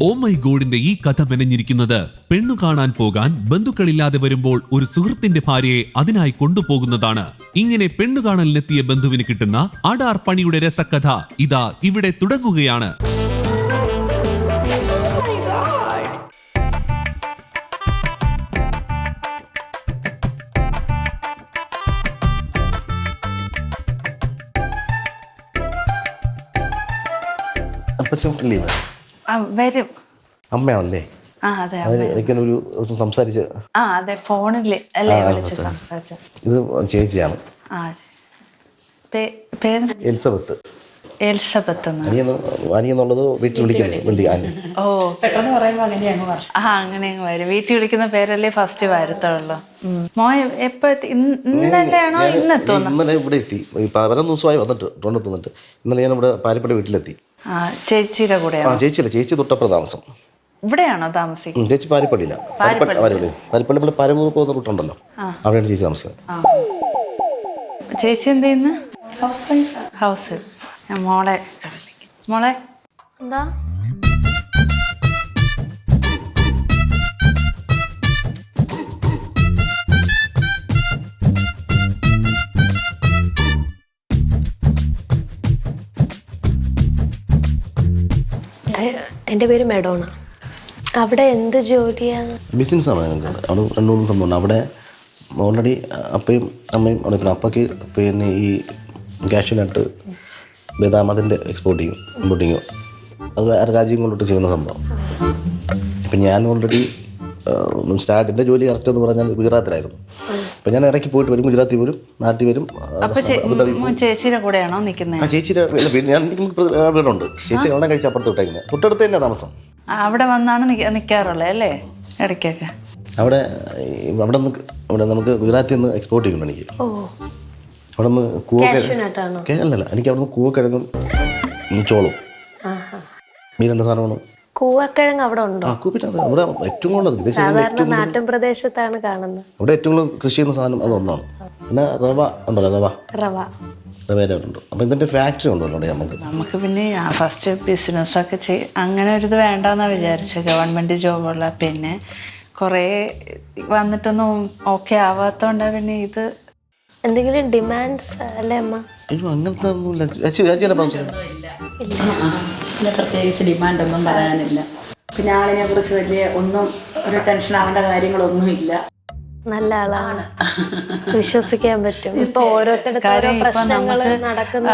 Oh my ഗോഡിന്റെ ഈ കഥ മെനഞ്ഞിരിക്കുന്നത് പെണ്ണു കാണാൻ പോകാൻ ബന്ധുക്കളില്ലാതെ വരുമ്പോൾ ഒരു സുഹൃത്തിന്റെ ഭാര്യയെ അതിനായി കൊണ്ടുപോകുന്നതാണ്. ഇങ്ങനെ പെണ്ണു കാണലിനെത്തിയ ബന്ധുവിന് കിട്ടുന്ന അടാർ പണിയുടെ രസക്കഥ ഇതാ ഇവിടെ തുടങ്ങുകയാണ്. വരും. അമ്മയാണല്ലേ? എനിക്കൊരു ദിവസം സംസാരിച്ച് ഫോണില് അല്ലേ വിളിച്ച് സംസാരിച്ചു. ഇത് ചേച്ചിയാണ്, എലിസബത്ത്. അനിയെന്നുള്ളത് വീട്ടിൽ വിളിക്കുന്നത്. ഓ, പെട്ടെന്ന് പറയുമ്പോ അങ്ങനെ അങ്ങ് വരും. വീട്ടിൽ വിളിക്കുന്ന പേരല്ലേ ഫസ്റ്റ് വരത്തുള്ളൂ. മോയെ ഇന്നലെയാണോ ഇന്നെത്തുന്നു? ഇന്നലെ ഇവിടെ എത്തി. പല ദിവസമായി വന്നിട്ട് ഇന്നലെ ഞാൻ ഇവിടെ പാരിപ്പള്ളി വീട്ടിലെത്തി. ചേച്ചിയുടെ കൂടെ? ചേച്ചിയല്ല, ചേച്ചി തൊട്ടപ്പുറം താമസം. ഇവിടെയാണോ താമസിക്കുന്നത്? ചേച്ചി പാരിപ്പള്ളിയില്ല, പാരിപ്പള്ളി പരമൂർ പോകുന്ന റൂട്ടുണ്ടല്ലോ, അവിടെയാണ് ചേച്ചി താമസിക്കുന്നത്. ചേച്ചി എന്ത് ചെയ്യുന്നു? ഹൗസ്. മോളെ എന്താ? എൻ്റെ പേര് മെഡോണ. അവിടെ എന്ത് ജോലിയാണ്? ബിസിനസ്സാണ് ഞങ്ങൾക്ക്. അവിടെ 2-3 സംഭവമുണ്ട്. അവിടെ ഓൾറെഡി അപ്പയും അമ്മയും അവിടെ. പിന്നെ അപ്പയ്ക്ക് പിന്നെ ഈ കാഷ്യൂനട്ട് ബദാം അതിൻ്റെ എക്സ്പോർട്ട് ചെയ്യും, ഇമ്പോർട്ട് ചെയ്യും. അത് വേറെ രാജ്യങ്ങളിലോട്ട് ചെയ്യുന്ന സംഭവം. ഇപ്പം ഞാൻ ഓൾറെഡി സ്റ്റാർട്ടിൻ്റെ ജോലി കറക്റ്റ് എന്ന് പറഞ്ഞാൽ ഗുജറാത്തിലായിരുന്നു. അപ്പം ഞാൻ ഇടയ്ക്ക് പോയിട്ട് വരും, ഗുജറാത്തിൽ വരും, നാട്ടിൽ വരും. ചേച്ചിയുടെ കൂടെയാണോ നിൽക്കുന്നത്? ചേച്ചിയുടെ ഞാൻ വീടുണ്ട്. ചേച്ചി കല്യാണം കഴിച്ച അപ്പുറത്ത് വിട്ടേക്കുന്നത്. തൊട്ടടുത്ത് തന്നെ താമസം. അവിടെ വന്നാണ് നിൽക്കാറുള്ളത് അല്ലേ? ഇടയ്ക്കൊക്കെ അവിടെ നമുക്ക് ഗുജറാത്തിൽ നിന്ന് എക്സ്പോർട്ട് ചെയ്യണം. എനിക്ക് അവിടെ നിന്ന് അല്ലല്ല, എനിക്ക് അവിടെ നിന്ന് കൂവക്കിഴങ്ങും ചോളും ഈ 2 സാധനമാണ്. കൂവക്കിഴങ്ങ് അവിടെ ഉണ്ടോ? അവിടെ ഏറ്റവും കൂടുതൽ നാട്ടിൻ പ്രദേശത്താണ് കാണുന്നത്. അവിടെ ഏറ്റവും കൂടുതൽ കൃഷി ചെയ്യുന്ന സാധനം അത് ഒന്നാണ്. പിന്നെ റവ ഉണ്ടല്ലോ, റവയുണ്ട്. അപ്പം ഇതിൻ്റെ ഫാക്ടറി ഉണ്ടല്ലോ നമുക്ക്. പിന്നെ ഫസ്റ്റ് ബിസിനസ്സൊക്കെ അങ്ങനെ ഒരു ഇത് വേണ്ടെന്നാണ് വിചാരിച്ചത്. ഗവൺമെൻറ് ജോബുള്ള പിന്നെ കുറേ വന്നിട്ടൊന്നും ഓക്കെ ആവാത്തോണ്ടാണ് പിന്നെ ഇത്. എന്തെങ്കിലും ഡിമാൻഡ്സ് അല്ലേ അമ്മ? അയ്യോ, അങ്ങനത്തെ ഒന്നുമില്ല. പ്രത്യേകിച്ച് ഡിമാൻഡൊന്നും പറയാനില്ല. പിന്നെ ആളിനെ കുറിച്ച് വലിയ ഒന്നും ഒരു ടെൻഷൻ ആവേണ്ട കാര്യങ്ങളൊന്നുമില്ല. നല്ല ആളാണ്, വിശ്വസിക്കാൻ പറ്റും. ഇപ്പൊ ഓരോരുത്തരുടെ.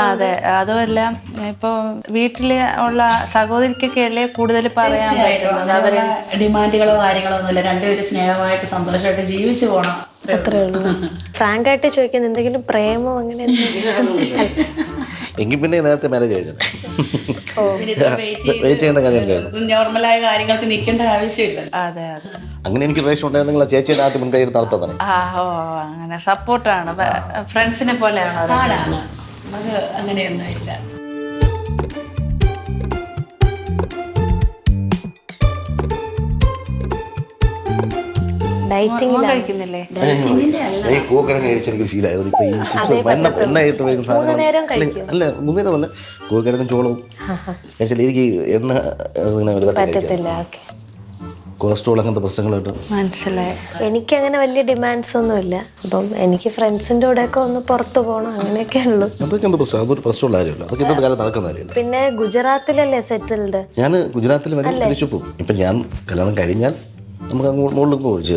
അതെ, അതുമല്ല ഇപ്പൊ വീട്ടില് ഉള്ള സഹോദരിക്കൊക്കെ അല്ലേ കൂടുതൽ പറയാൻ പറ്റുന്നത്. അവര് ഡിമാൻഡുകളോ കാര്യങ്ങളോ ഒന്നുമില്ല. രണ്ടുപേരും സ്നേഹമായിട്ട് സന്തോഷമായിട്ട് ജീവിച്ചു പോണം, അത്രേ ഉള്ളൂ. ഫ്രാങ്ക് ആയിട്ട് ചോദിക്കുന്നത്, എന്തെങ്കിലും പ്രേമോ അങ്ങനെ? എങ്കിൽ പിന്നെ നേരത്തെ മാരേജ് കഴിഞ്ഞു. നോർമലായ കാര്യങ്ങൾക്ക് നിൽക്കേണ്ട ആവശ്യമില്ല. അതെ അതെ. അങ്ങനെ എനിക്ക് പ്രേക്ഷ ഉണ്ടായിരുന്നെങ്കിൽ ചേച്ചിയുടെ നാട്ടിൽ മുൻകൈ എടുത്ത് നടത്താൻ. അങ്ങനെ സപ്പോർട്ടാണ്, ഫ്രണ്ട്സിനെ പോലെയാണോ? നമുക്ക് അങ്ങനെയൊന്നും ഇല്ല. കഴിക്കുന്നില്ലേ? കൂവക്കിഴങ്ങ് കഴിച്ചെനിക്ക് ശീലമായത്. ഇപ്പൊ ഈ ചിപ്സ് എണ്ണയിട്ട് വയ്ക്കുന്ന സാധനം അല്ല, 3 നേരം അല്ല, കൂവക്കിഴങ്ങും ചോളവും കഴിച്ചാൽ എനിക്ക് എണ്ണ കൊളസ്ട്രോൾ അങ്ങനത്തെ പ്രശ്നങ്ങളായിട്ട്. മനസ്സിലായി. എനിക്കങ്ങനെ വലിയ ഡിമാൻഡ്സ് ഒന്നുമില്ല. അപ്പം എനിക്ക് ഫ്രണ്ട്സിന്റെ കൂടെ ഒക്കെ ഒന്ന് പുറത്തു പോകണം, അങ്ങനെയൊക്കെ ഉള്ളൂ. അതൊക്കെ എന്ത് പ്രശ്നം? അതൊരു പ്രശ്നമുള്ള കാര്യമല്ല. അതൊക്കെ ഇന്നത്തെ കാലം നടക്കുന്ന കാര്യമല്ല. പിന്നെ ഗുജറാത്തിലല്ലേ സെറ്റിൽഡ്? ഞാൻ ഗുജറാത്തിൽ വരും, തിരിച്ചു പോകും. ഇപ്പം ഞാൻ കല്യാണം കഴിഞ്ഞാൽ നമുക്ക് മുകളിൽ പോയിച്ച്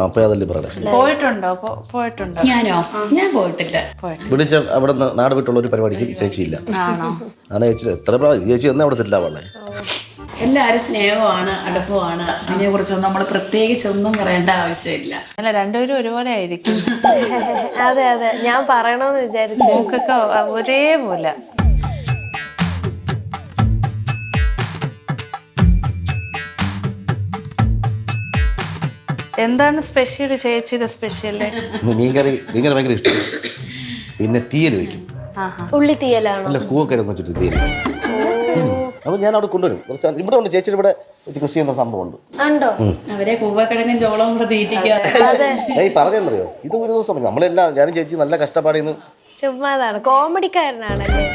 അപ്പൊ അതല്ലേ പറയണേ. പോയിട്ടുണ്ടോ? ഞാൻ പോയിട്ടില്ല. വിളിച്ച അവിടെ നാട് വിട്ടുള്ള ഒരു പരിപാടിക്ക് ചേച്ചിയില്ല. ആണ് ചേച്ചി എത്ര പ്രാവശ്യം ചേച്ചി എന്നാ അവിടെ സെറ്റിൽ ആവാളേ. എല്ലാവരും സ്നേഹമാണ്, അടുപ്പമാണ്. അതിനെ കുറിച്ചൊന്നും നമ്മൾ പ്രത്യേകിച്ച് ഒന്നും പറയേണ്ട ആവശ്യമില്ല. അല്ല, രണ്ടുപേരും ഒരുപോലെ ആയിരിക്കും. അതെ അതെ, ഞാൻ പറയണമെന്ന് വിചാരിച്ചു. മൂക്കൊക്കെ ഒരേപോലെ. എന്താണ് സ്പെഷ്യൽ ചേച്ചിയുടെ സ്പെഷ്യൽ? മീൻകറി ഭയങ്കര ഇഷ്ടം. പിന്നെ തീയൽ വയ്ക്കും. ഉള്ളി തീയലാണോ? അല്ല, കൂവക്കിഴങ്ങ് വെച്ചിട്ട് തീയൽ. അപ്പോൾ ഞാൻ അവിടെ കൊണ്ടുവരും. ഇവിടെ ഉണ്ട്, ചേച്ചിയുടെ ഇവിടെ കൃഷി ചെയ്യുന്ന സംഭവമുണ്ട്. അവരെ കൂവക്കിഴങ്ങും ചോളവും കൂടെ തീറ്റിക്കുക. പറഞ്ഞെന്നറിയോ, ഇത് ഒരു ദിവസം നമ്മളെല്ലാം ഞാനും ചേച്ചി നല്ല കഷ്ടപ്പാടിന്ന്. ചുമ്മാതാണ്, കോമഡിക്കാരനാണല്ലേ.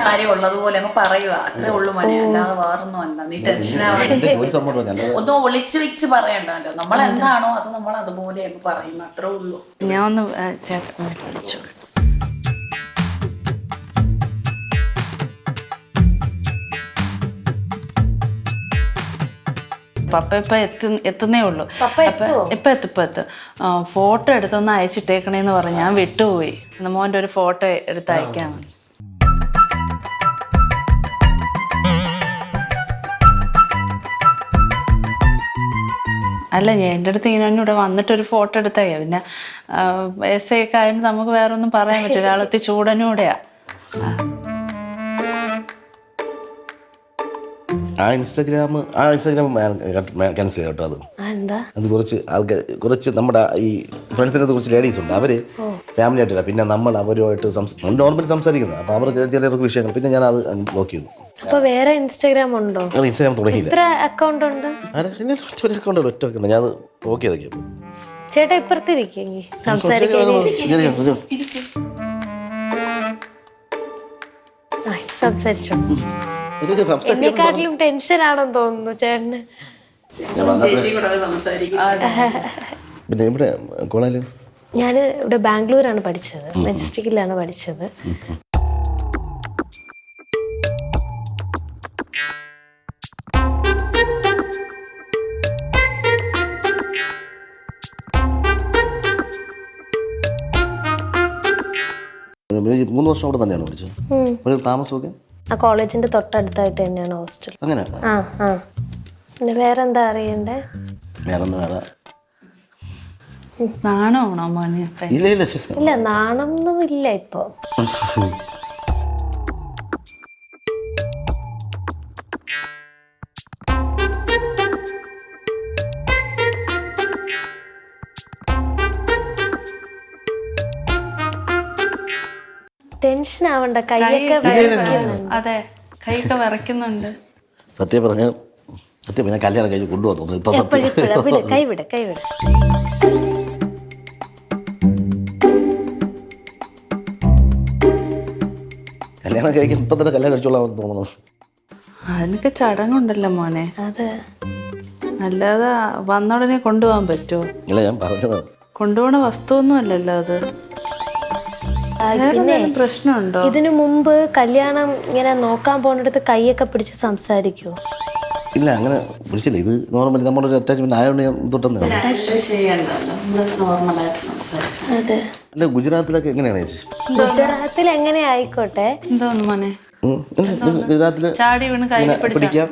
കാര്യം ഉള്ളതുപോലെ അങ്ങ് പറയുക, അത്രേ ഉള്ളൂ മോനെ, അല്ലാതെ വേറൊന്നും അല്ല. നീ ടെൻഷൻ ഒരു സംഭവം ഒന്നും ഒളിച്ചു വെച്ച് പറയണ്ടല്ലോ. നമ്മൾ എന്താണോ അത് നമ്മൾ അതുപോലെ അങ്ങ് പറയുന്നു, അത്രേ ഉള്ളൂ. ഞാൻ ഒന്ന് ചേട്ടൻ വിളിച്ചു. പപ്പ ഇപ്പൊ എത്തുന്നേ ഉള്ളൂ. ഇപ്പൊ എത്തും. ഫോട്ടോ എടുത്തൊന്ന് അയച്ചിട്ടേക്കണേന്ന് പറഞ്ഞു. ഞാൻ വിട്ടുപോയി. മോന്റെ ഒരു ഫോട്ടോ എടുത്ത് അയക്കാം. അല്ല, ഞാൻ എൻ്റെ അടുത്ത് ഇങ്ങനെ ഇവിടെ വന്നിട്ടൊരു ഫോട്ടോ എടുത്താൽ പിന്നെ എസ് ഐ ഒക്കെ ആയതുകൊണ്ട് നമുക്ക് വേറെ ഒന്നും പറയാൻ പറ്റില്ല. ഒരാളെത്തി ചൂടനൂടെയാ. ആ ഇൻസ്റ്റാഗ്രാം ക്യാൻസൽ ചെയ്യാം കേട്ടോ. അത് കുറച്ച് നമ്മുടെ ഈ ഫ്രണ്ട്സിനെ കുറച്ച് ലേഡീസ് ഉണ്ട്. അവർ ഫാമിലി ആയിട്ടില്ല. പിന്നെ നമ്മൾ അവരുമായിട്ട് നോർമലി സംസാരിക്കുന്നത്. അപ്പോൾ അവർക്ക് ചെറിയ വിഷയങ്ങൾ. പിന്നെ ഞാൻ അത് ബ്ലോക്ക് ചെയ്തു. അപ്പൊ വേറെ ഇൻസ്റ്റാഗ്രാം ഉണ്ടോ? ഇൻസ്റ്റാഗ്രാം തുടങ്ങിയില്ല. എത്ര അക്കൗണ്ട് ഉണ്ട്? ഒറ്റ അക്കൗണ്ട് ഞാൻ അത് ബ്ലോക്ക് ചെയ്തേക്കും. ചേട്ടാ ഇപ്പുറത്തിരിക്കും സംസാരിക്കാൻ. സംസാരിച്ചോ. എന്നെക്കാട്ടിലും ടെൻഷൻ ആണെന്ന് തോന്നുന്നു ചേട്ടന്. പിന്നെ ഇവിടെ കോളേജിൽ ഞാൻ ഇവിടെ ബാംഗ്ലൂരാണ് പഠിച്ചത്, മെജസ്റ്റിക്കിലാണ് പഠിച്ചത്. മൂന്ന് വർഷം അവിടെ തന്നെയാണ് പഠിച്ചത്. താമസമൊക്കെ ആ കോളേജിന്റെ തൊട്ടടുത്തായിട്ട് തന്നെയാണ് ഹോസ്റ്റൽ. അങ്ങനെ. പിന്നെ വേറെ എന്താ അറിയണ്ടേ? നാണമാണോ മോനെ? ഇല്ല, നാണൊന്നും ഇല്ല ഇപ്പൊ. ടെൻഷൻ ആവണ്ട, കൈയൊക്കെ അതെ, കൈയൊക്കെ വിറയ്ക്കുന്നുണ്ട്. സത്യം പറഞ്ഞ കല്യാണം കഴിഞ്ഞ് കൊണ്ടുവന്നു. ഇപ്പൊ കൈവിട കല്യാണം കഴിക്കാൻ ഇപ്പൊ തന്നെ കല്യാണം കഴിച്ചോളാൻ തോന്നുന്നു. അതിനൊക്കെ ചടങ്ങുണ്ടല്ലോ മോനെ. അതെ, അല്ലാതെ വന്നോടനെ കൊണ്ടുപോകാൻ പറ്റുമോ? ഇല്ല, ഞാൻ പറഞ്ഞത് കൊണ്ടുപോണ വസ്തുവൊന്നും അല്ലല്ലോ അത്. പ്രശ്നമുണ്ടോ? ഇതിനു മുമ്പ് കല്യാണം ഇങ്ങനെ നോക്കാൻ പോണിടത്ത് കൈയൊക്കെ പിടിച്ച് സംസാരിക്കുവോ? ഇല്ല, അങ്ങനെ പിടിച്ചില്ല. ഇത് നോർമലി നമ്മളൊരു അറ്റാച്ച്മെന്റ് ആയതുകൊണ്ട് തൊട്ടെന്ന്. അതെ. അല്ല, ഗുജറാത്തിലൊക്കെ എങ്ങനെയാണ്? ഗുജറാത്തിൽ എങ്ങനെ ആയിക്കോട്ടെ. എന്തോന്നു മോനെ? ഗുജറാത്തില് ചാടി വീണ് കൈ പിടിക്കാം,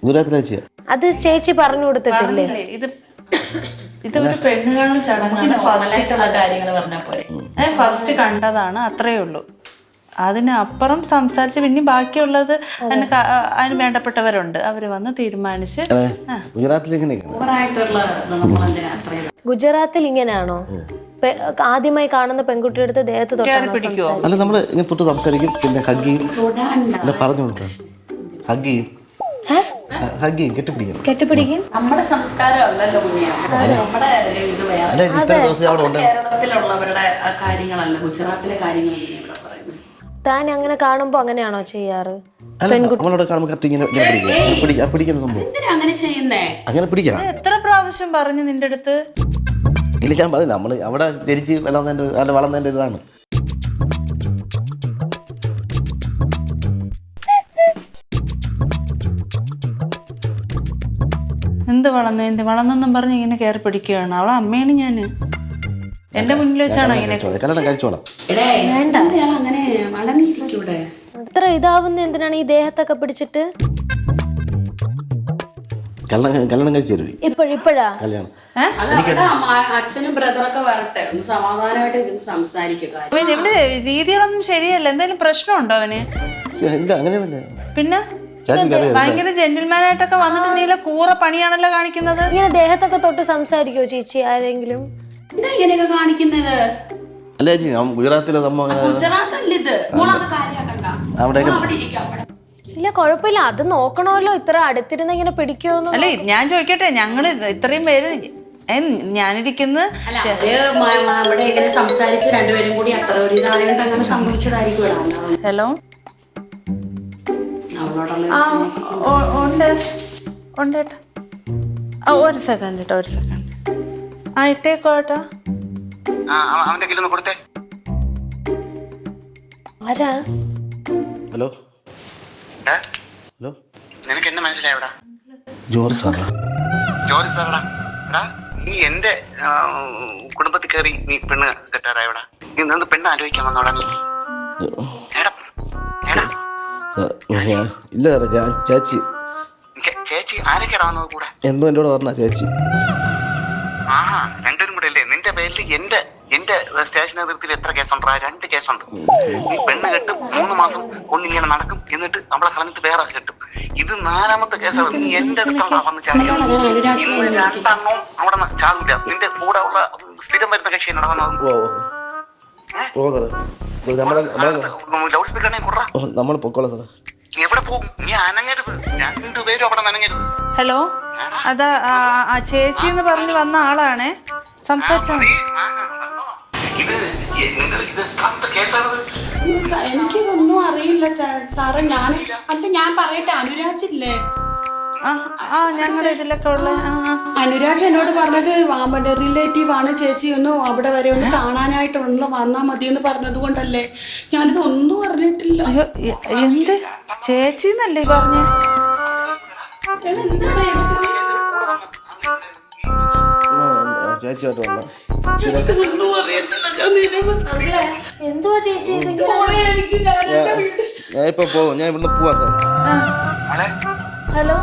ഗുജറാത്തിലെ ചെയ്യാം. അത് ചേച്ചി പറഞ്ഞു കൊടുത്തിട്ടില്ലേ? ഇതൊരു പെണ്ണുകാണൽ ചടങ്ങാണ്. ഫസ്റ്റ് കണ്ടതാണ്, അത്രേ ഉള്ളൂ. അതിനപ്പുറം സംസാരിച്ച് പിന്നെ ബാക്കിയുള്ളത് അതിന് വേണ്ടപ്പെട്ടവരുണ്ട്. അവര് വന്ന് തീരുമാനിച്ച്. ഗുജറാത്തിൽ ഇങ്ങനെയാണോ? ആദ്യമായി കാണുന്ന പെൺകുട്ടിയുടെ അടുത്ത് ദേഹത്ത് പിടിക്കുവോ? അല്ല, നമ്മള് ഇങ്ങനെ തൊട്ട് സംസാരിക്കും. പിന്നെ ഹഗ് ചെയ്യും, പറഞ്ഞു കൊടുക്കാം. ഹഗ് ചെയ്യും, കെട്ടിപ്പിടിക്കും. നമ്മുടെ സംസ്കാരമല്ലല്ലോ നമ്മുടെ ഇത് വേറെ. കേരളത്തിലുള്ളവരുടെ കാര്യങ്ങളല്ല, ഗുജറാത്തിലെ കാര്യങ്ങൾ. താൻ അങ്ങനെ കാണുമ്പോ അങ്ങനെയാണോ ചെയ്യാറ്? അങ്ങനെ ചെയ്യുന്നേ? അങ്ങനെ പിടിക്കാം. എത്ര പ്രാവശ്യം പറഞ്ഞു നിന്റെ അടുത്ത്? ഇല്ല, ഞാൻ പറഞ്ഞു നമ്മള് അവിടെ ജനിച്ച് വളർന്നതിന്റെ ഇതാണ്. എന്ത് വളർന്നെന്നും പറഞ്ഞ് ഇങ്ങനെ കയറി പിടിക്കുകയാണ്. അവളെ അമ്മയാണ് ഞാൻ. എന്റെ മുന്നിൽ വെച്ചാണോ ഇങ്ങനെ? അത്ര ഇതാവുന്ന എന്തിനാണ് ഈ ദേഹത്തൊക്കെ പിടിച്ചിട്ട്? കല്യാണം കഴിച്ചു ഇപ്പോഴാ അച്ഛനും ബ്രദറൊക്കെ വരട്ടെ, ഒന്ന് സമാധാനമായിട്ട് ഇരുന്ന് സംസാരിക്കുക. ഇവിടെ രീതികളൊന്നും ശരിയല്ല. എന്തെങ്കിലും പ്രശ്നമുണ്ടോ അവന്? പിന്നെ ഭയങ്കര ജെന്റിൽമാനായിട്ടൊക്കെ വന്നിട്ട് നീല കൂറ പണിയാണല്ലോ കാണിക്കുന്നത്. ഇങ്ങനെ ദേഹത്തൊക്കെ തൊട്ട് സംസാരിക്കോ ചേച്ചി ആരെങ്കിലും? എന്താ ഇങ്ങനെയൊക്കെ കാണിക്കുന്നത്? അല്ലേ ചേച്ചി, ഗുജറാത്തിലെ ഇല്ല, കുഴപ്പമില്ല. അത് നോക്കണമല്ലോ. ഇത്ര അടുത്തിരുന്ന് ഇങ്ങനെ പിടിക്കുമോ? അല്ലേ, ഞാൻ ചോദിക്കട്ടെ, ഞങ്ങള് ഇത്രയും പേര് ഞാനിരിക്കുന്ന അല്ല അവിടെ ഇങ്ങനെ സംസാരിച്ച് രണ്ടുപേരും കൂടി അത്ര ഒരു ഇതായോണ്ട് അങ്ങനെ സംഭവിച്ചതായിരിക്കും. ഹലോ അവളോടുള്ള ഉണ്ട് ഉണ്ട് ഏട്ടാ. ഒരു സെക്കൻഡ് കേട്ടോ, ഒരു സെക്കൻഡ്. ഇട്ടേക്കോട്ടാ. അവന്റെ കയ്യിലൊന്ന് കൊടുത്തേ. ആരാ? ഹലോ ഹലോ, നിനക്ക് എന്നെ മനസ്സിലായടാ? ജോർജ് സാറാ. ജോർജ് സാറടാ. എടാ നീ എന്റെ കുടുംബത്തിൽ കയറി നീ പെണ്ണ് കെട്ടാറായടാ. നീ നിന്ന് പെണ്ണ് ആലോചിക്കാൻ വന്നോടാ നീ? എടാ എടാ ഇല്ല സാറേ, ഞാൻ ചേച്ചി. ചേച്ചി ആരൊക്കെയാടാ വന്നത് കൂടെ? എന്തോ എന്നോട് പറഞ്ഞ ചേച്ചി. ആഹാ, രണ്ടുപേരും കൂടെ അല്ലേ? നിന്റെ പേരിൽ എന്റെ സ്റ്റേഷൻ അതിർത്തിയിൽ എത്ര കേസുണ്ടാ? 2 കേസുണ്ട്. നീ പെണ്ണ് കെട്ടും, 3 മാസം കൊണ്ടിങ്ങനെ നടക്കും, എന്നിട്ട് നമ്മളെ കളഞ്ഞിട്ട് വേറെ കെട്ടും. ഇത് 4ാമത്തെ കേസാണ്. നീ എന്റെ അടുത്താണ് വന്ന് ചാടിയത്. 2 അവിടെ ചാടില്ല. നിന്റെ കൂടെ ഉള്ള സ്ഥിരം വരുന്ന കക്ഷി എന്നോട് വന്നത്. ലൗഡ് സ്പീക്കറിനെ കൂടാ. നമ്മൾ പൊക്കോളാം സാറേ. നീ എവിടെ പോകും? നീ അനങ്ങരുത്. 2 പേരും അവിടെ നനങ്ങരുത്. ഹലോ, അതാ ചേച്ചി എന്ന് പറഞ്ഞു വന്ന ആളാണേ. സംസാരിച്ചോ. എനിക്കിതൊന്നും അറിയില്ല സാറേ. ഞാൻ പറയട്ടെ, അനുരാജില്ലേ? ഞങ്ങളുടെ ഇതിലൊക്കെ ഉള്ള അനുരാജ് എന്നോട് പറഞ്ഞത് വാമന്റെ റിലേറ്റീവ് ആണ് ചേച്ചി, ഒന്നും അവിടെ വരെ ഒന്ന് കാണാനായിട്ടുള്ള വന്നാ മതി എന്ന് പറഞ്ഞത് കൊണ്ടല്ലേ. ഞാനിതൊന്നും അറിഞ്ഞിട്ടില്ല. എന്ത് ചേച്ചി എന്നല്ലേ പറഞ്ഞ? ചേച്ചിയായിട്ട് വന്ന എന്തുവാ ചേച്ചി? ഞാൻ ഇപ്പൊ പോവും. ഞാൻ ഇവിടുന്ന് പോവാം സാർ. ഹലോ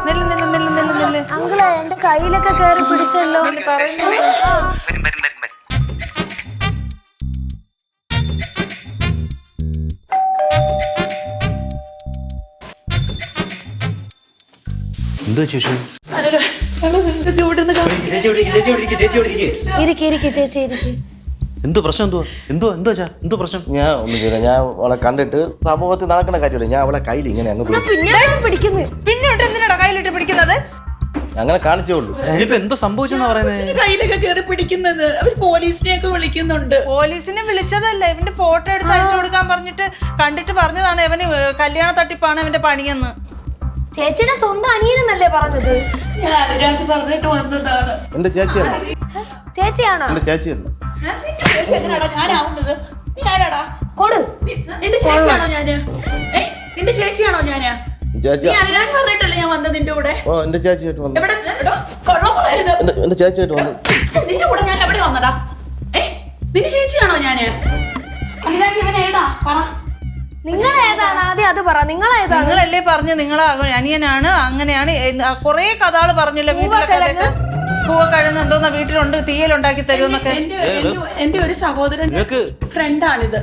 അങ്കിളെ, എന്റെ കയ്യിലൊക്കെ കേറി പിടിച്ചല്ലോ. പറയുന്നു. എന്തോ ചേച്ചി? എന്തോ പ്രശ്നം? എന്തോ പ്രശ്നം? ഞാൻ ഒന്നും ചെയ്യില്ല. ഞാൻ അവളെ കണ്ടിട്ട് സമൂഹത്തിൽ നടക്കുന്ന കാര്യമില്ല. ഞാൻ അവളെ കയ്യിൽ ഇങ്ങനെ അങ്ങ് പിന്നോട്ട് എന്തിനാ കയ്യിലിട്ട് പിടിക്കുന്നത്? അങ്ങനെ കാണിച്ചേ ഉള്ളൂ. അതിനിപ്പോ എന്തോ സംഭവിച്ചെന്നാ പറയുന്നത്? കയ്യിലൊക്കെ കയറി പിടിക്കുന്നത്. അവർ പോലീസിനെയൊക്കെ വിളിക്കുന്നുണ്ട്. പോലീസിനെ വിളിച്ചതല്ല, ഇവന്റെ ഫോട്ടോ എടുത്ത് അയച്ചു കൊടുക്കാൻ പറഞ്ഞിട്ട് കണ്ടിട്ട് പറഞ്ഞതാണ് ഇവന് കല്യാണ തട്ടിപ്പാണ് ഇവന്റെ പണിയെന്ന്. ചേച്ചിയുടെ സ്വന്തം അനിയനെന്നല്ലേ പറഞ്ഞത്? ഞാൻ അനുരാജ് പറഞ്ഞിട്ട് വന്നതാണ്. എന്റെ ചേച്ചിയല്ല. ചേച്ചിയാണോ? എന്റെ ചേച്ചിയല്ല. നിന്റെ ചേച്ചി എങ്ങനെയാടാ ഞാനാവുന്നത്? നീ ആരാടാ? കൊടു. നിന്റെ ചേച്ചിയാണോ ഞാന്? നിന്റെ ചേച്ചിയാണോ ഞാന്? ചേച്ചി. നീ അനുരാജ് പറഞ്ഞിട്ടല്ലേ ഞാൻ വന്നത് നിന്റെ കൂടെ? ഓ, എന്റെ ചേച്ചിയായിട്ട് വന്നു. എവിടെ? കൊള്ളം പറയരുത്. എന്റെ ചേച്ചിയായിട്ട് വന്നു. നിന്റെ കൂടെ ഞാൻ എവിടെ വന്നടാ? നിന്റെ ചേച്ചിയാണോ ഞാന്? അനുരാജ് ഇവൻ ഏതാ പറ. നിങ്ങൾ ഏതാണ്? ആദ്യം അത് പറ. നിങ്ങൾ ഏതാണ്? നിങ്ങളല്ലേ പറഞ്ഞു നിങ്ങളെ അനിയനാണ്, അങ്ങനെയാണ് കൊറേ കഥകള് പറഞ്ഞില്ല. വീട്ടിലൊക്കെ പൂവക്കിഴങ്ങ് എന്തോന്നാ വീട്ടിലുണ്ട്, തീയലുണ്ടാക്കി തരുമെന്നൊക്കെ. എന്റെ ഒരു സഹോദരൻ ഫ്രണ്ടാണിത്,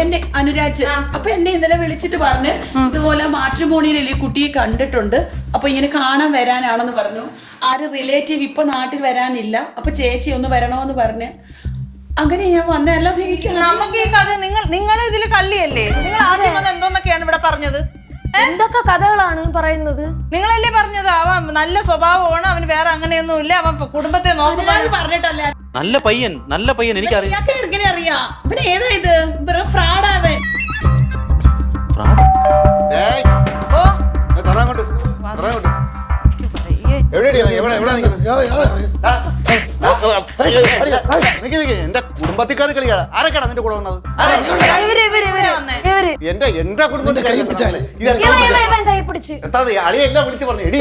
എന്നെ അനുരാജ്. അപ്പൊ എന്നെ ഇന്നലെ വിളിച്ചിട്ട് പറഞ്ഞ് ഇതുപോലെ മാട്രിമോണിയിലെ കുട്ടിയെ കണ്ടിട്ടുണ്ട്, അപ്പൊ ഇങ്ങനെ കാണാൻ വരാനാണെന്ന് പറഞ്ഞു. ആര് റിലേറ്റീവ് ഇപ്പൊ നാട്ടിൽ വരാനില്ല, അപ്പൊ ചേച്ചി ഒന്ന് വരണോന്ന് പറഞ്ഞ് അങ്ങനെ ഞാൻ വന്നല്ല. നമുക്ക് ഈ കഥ നിങ്ങൾ ഇതില് കള്ളിയല്ലേ? നിങ്ങൾ ആദ്യം വന്ന് എന്തോന്നൊക്കെയാണ് ഇവിടെ പറഞ്ഞത്? എന്തൊക്കെ കഥകളാണ് പറയുന്നത്? നിങ്ങളല്ലേ പറഞ്ഞത് അവൻ നല്ല സ്വഭാവമാണ്, അവന് വേറെ അങ്ങനെയൊന്നും ഇല്ല, അവൻ കുടുംബത്തെ നോക്കുന്നത് പറഞ്ഞിട്ടല്ലേ. നല്ല പയ്യൻ എനിക്കറിയാം. എങ്ങനെ അറിയാം? പിന്നെ ഏതാ ഇത്? ഫ്രാഡാവേ. ഓ എന്റെ കുടുംബത്തിക്കാർ കളിയാണ്. ആരൊക്കെയാണ് നിന്റെ കൂടെ വന്നത്? എന്റെ കുടുംബത്തിൽ അളിയെല്ലാം വിളിച്ചു പറഞ്ഞു. എടി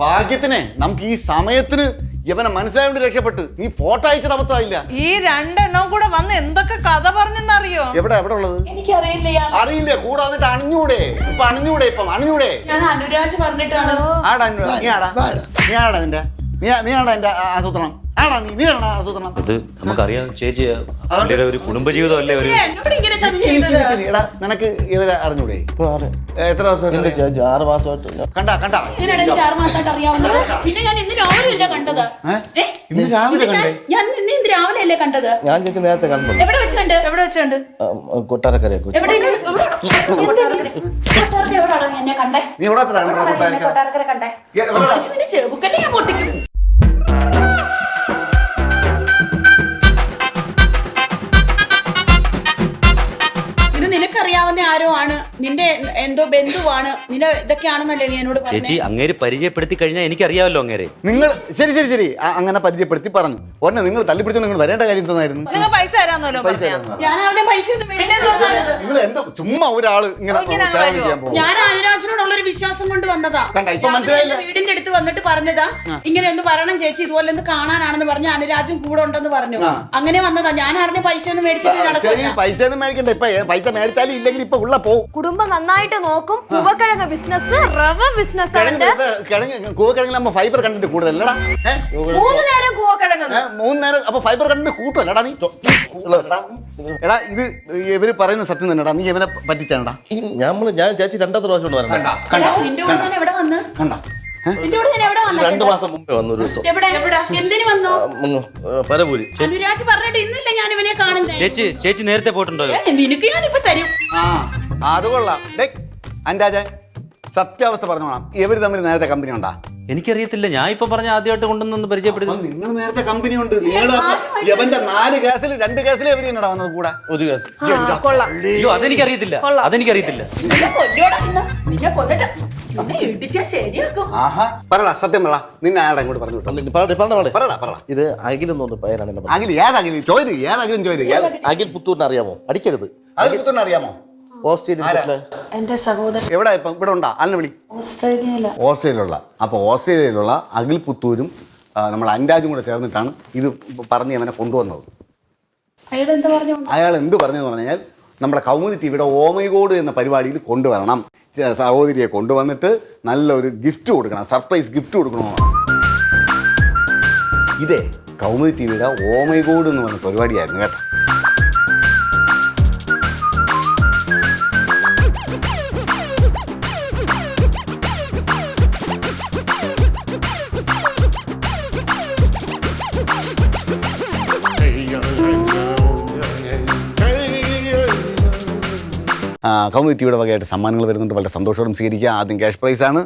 ഭാഗ്യത്തിനെ നമുക്ക് ഈ സമയത്തിന് ഇവനെ മനസ്സിലായോണ്ട് രക്ഷപ്പെട്ട്. നീ ഫോട്ടോ അയച്ചത് അബദ്ധമായില്ല. ഈ 2 എണ്ണം കൂടെ വന്ന് എന്തൊക്കെ കഥ പറഞ്ഞെന്നറിയോ? എവിടെ ഉള്ളത്? അറിയില്ല. കൂടെ വന്നിട്ട് അണിഞ്ഞൂടെ? ഇപ്പം അണിഞ്ഞൂടെ? ഞാൻ അനുരാജ് പറഞ്ഞിട്ടാണ്. ആടാ നിന്റെ നീയാടാ എന്റെ ആസൂത്രണം. ആടാ നീയാണ് ആസൂത്രണം. അത് നമുക്കറിയാം ചേച്ചി. ഒരു കുടുംബജീവിതം അല്ലേ? എന്നോട് ഇങ്ങനെ ചതി ചെയ്തത്. എടാ നിനക്ക് ഇവരെ അറിഞ്ഞൂടെ? എത്ര എന്റെ ചേച്ചി 6 മാസമായിട്ട് കണ്ടാ ഇതിനിടെ എനിക്ക് 6 മാസമായിട്ട് അറിയാവുന്നത്. പിന്നെ ഞാൻ ഇന്ന് രാവിലെ അല്ലേ കണ്ടത്? ഇന്ന് രാവിലെ കണ്ടേ? ഞാൻ ഇന്ന് രാവിലെ അല്ലേ കണ്ടത്? ഞാൻ ചേച്ചി നേരത്തെ കണ്ടു. എവിടെ വെച്ച് കണ്ട്? കൊട്ടാരക്കര. എവിടെയാണ് എന്നെ കണ്ടേ? നീ എവിടെ കൊട്ടാരക്കര കണ്ടേ? ചെറുക്കന്നെ ഞാൻ പൊട്ടിക്കും. നിന്റെ എന്തോ ബന്ധുവാണ്, നിന്റെ ഇതൊക്കെയാണെന്നല്ലേ നീ എന്നോട് ചേച്ചി പറഞ്ഞേ? അങ്ങേര് പരിചയപ്പെടുത്തി കഴിഞ്ഞാൽ എനിക്കറിയാമല്ലോ അങ്ങേരെ. നിങ്ങൾ ശരി ശരി ശരി അങ്ങനെ പരിചയപ്പെടുത്തി പറഞ്ഞു. ഉടനെ നിങ്ങൾ തള്ളിപ്പിടിച്ചു നിങ്ങൾ വരേണ്ട കാര്യം തോന്നായിരുന്നു. നിങ്ങൾ പൈസ തരാന്നല്ലോ പറഞ്ഞ. ഞാൻ അവിടെ പൈസ ഒന്നും മേടിച്ചില്ല. നിങ്ങൾ എന്തോ ചുമ്മാ ഒരാള് ഇങ്ങനെ സഹായം ചെയ്യാൻ പോകും. ഞാൻ അനുരാജിനോടുള്ളൊരു വിശ്വാസം കൊണ്ട് വന്നതാ. കണ്ട, ഇപ്പൊ ഞാൻ മനസ്സിലായില്ല? എന്റെ വീടിന്റെ അടുത്ത് വന്നിട്ട് പറഞ്ഞതാ ഇങ്ങനെ ഒന്ന് പറയണം ചേച്ചി, ഇതുപോലെ ഒന്ന് കാണാനാണെന്ന് പറഞ്ഞു. അനുരാജും കൂടെ ഉണ്ടെന്ന് പറഞ്ഞു. അങ്ങനെ വന്നതാ. ഞാൻ ആരുടെ പൈസ ഒന്നും മേടിച്ചിട്ട് ശരി, നടക്കില്ല. പൈസ ഒന്നും മേടിക്കണ്ട. ഇപ്പൊ പൈസ മേടിച്ചാലും ഇല്ലെങ്കിൽ ഇപ്പൊ ഉള്ള പോവും. കുടുംബം നന്നായിട്ട് നോക്കും. പൂവക്കിഴങ്ങ് ബിസിനസ്, റവ ബിസിനസ്. കൂവക്കിഴങ്ങിലാകുമ്പോ ഫൈബർ കണ്ടിട്ട് കൂടുതലല്ലടാ. 3 നേരം പൂവക്കിഴങ്ങ്. 3 നേരം അപ്പൊ ഫൈബർ കണ്ടിട്ട് കൂട്ടല്ലടാ നീ. എടാ ഇത് ഇവര് പറയുന്ന സത്യം തന്നെടാ. നീ ഇവനെ പറ്റിച്ചാണ്ടാ. ഞാൻ ചേച്ചി 2 പ്രാവശ്യം കൊണ്ട് വരണം. എടാ, നിന്റെ കൂടെ ഞാൻ എവിടെ വന്ന്? കണ്ട നിന്റെ കൂടെ ഞാൻ എവിടെ വന്നു? 2 മാസം മുമ്പേ വന്നു ഒരു ദിവസം. എവിടെ എന്തിനു വന്നു? പരപൂരി. അനുരാജ് പറഞ്ഞിട്ട് ഇന്നില്ല ഞാൻ ഇവനെ കാണുന്നേ. ചേച്ചി നേരത്തെ പോയിട്ടുണ്ടോ? നിനക്ക് ഞാനിപ്പോ തരും. അത് കൊള്ളാം. അൻരാജ സത്യാവസ്ഥ പറഞ്ഞോളാം. ഇവര് തമ്മിൽ നേരത്തെ കമ്പനി ഉണ്ടാ? എനിക്കറിയത്തില്ല. ഞാൻ ഇപ്പൊ പറഞ്ഞ ആദ്യമായിട്ട് കൊണ്ടുവന്ന് പരിചയപ്പെടുന്നു. നിങ്ങൾ നേരത്തെ കമ്പനി ഉണ്ട്. നിങ്ങൾ യവന്റെ 4 കേസിൽ 2 കേസിൽ എവര് എന്നടാ വന്നത് കൂടെ? ഒരു കേസ്. അയ്യോ അതെനിക്കറിയത്തില്ല. നിന്നെ കൊല്ലുവാടാ ഇന്ന്. നിന്നെ കൊന്നിട്ട് നിന്നെ ഇടിച്ചാ ശരിയാക്കും. ആഹാ പറടാ, സത്യം പറടാ. നിന്നെ ആരുടെ അങ്ങോട്ട് പറഞ്ഞു വിട്ടോ? പറടാ. ഇത് അഖിലെന്ന് പറഞ്ഞ പയ്യനാണ് എന്നെ പറഞ്ഞത്. അഖിൽ ഏതഖിലും ചോര്, ഏതഖിലും ചോര്. അഖിൽ പുത്തൂരിനെ അറിയാമോ? അടിക്കരുത്. അഖിൽ പുത്തൂരിനെ അറിയാമോ? ഓസ്ട്രേലിയ. എന്റെ സഹോദരൻ എവിടെ ഇപ്പം ഇവിടെ ഉണ്ടാ? അലിനെ വിളി. ഓസ്ട്രേലിയയിലുള്ള. അപ്പോൾ ഓസ്ട്രേലിയയിലുള്ള അഖിൽ പുത്തൂരും നമ്മൾ അൻരാജും കൂടെ ചേർന്നിട്ടാണ് ഇത് പറഞ്ഞ് അവനെ കൊണ്ടുവന്നത്. അയാൾ എന്താ പറഞ്ഞു? അയാൾ എന്ത് പറഞ്ഞെന്ന് പറഞ്ഞാൽ നമ്മുടെ കൗമുദി ടിവിയുടെ ഓമൈഗോഡ് എന്ന പരിപാടിയിൽ കൊണ്ടുവരണം. സഹോദരിയെ കൊണ്ടുവന്നിട്ട് നല്ലൊരു ഗിഫ്റ്റ് കൊടുക്കണം, സർപ്രൈസ് ഗിഫ്റ്റ് കൊടുക്കണമെന്നാണ്. ഇതേ കൗമുദി ടിവിയുടെ ഓമൈഗോഡ് എന്ന് പറഞ്ഞ പരിപാടിയായിരുന്നു കേട്ടോ. കൗമുദി ടിവിയുടെ വകയായിട്ട് സമ്മാനങ്ങൾ വരുന്നുണ്ട്. വളരെ സന്തോഷത്തോടും സ്വീകരിക്കുക. ആദ്യം ക്യാഷ് പ്രൈസാണ്.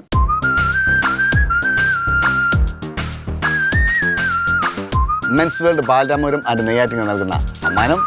മെൻസ് വേൾഡ് ബാലരാമപുരം ആൻഡ് നെയ്യാറ്റിന് നൽകുന്ന സമ്മാനം